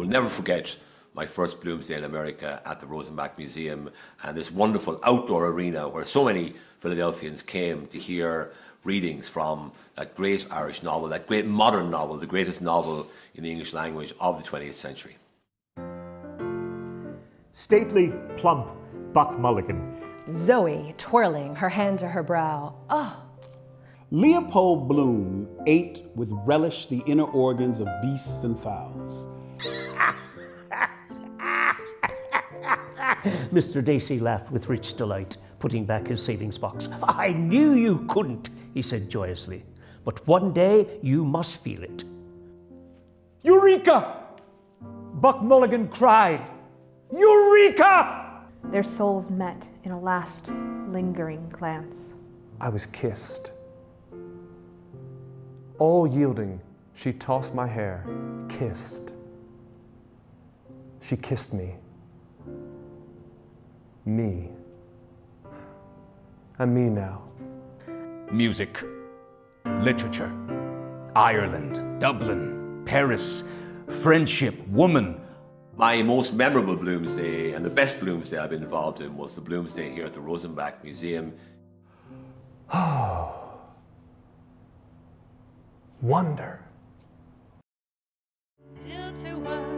never forget my first Bloomsday in America at the Rosenbach Museum and this wonderful outdoor arena where so many Philadelphians came to hear readings from that great Irish novel, that great modern novel, the greatest novel in the English language of the 20th century. Stately, plump Buck Mulligan. Zoe twirling her hand to her brow. Oh. Leopold Bloom ate with relish the inner organs of beasts and fowls. Mr. Dacey laughed with rich delight, putting back his savings box. I knew you couldn't, he said joyously. But one day you must feel it. Eureka! Buck Mulligan cried. Eureka! Their souls met in a last, lingering glance. I was kissed. All yielding, she tossed my hair, kissed. She kissed me. Me. And me now. Music, literature, Ireland, Dublin, Paris, friendship, woman. My most memorable Bloomsday and the best Bloomsday I've been involved in was the Bloomsday here at the Rosenbach Museum. Wonder. Still to us.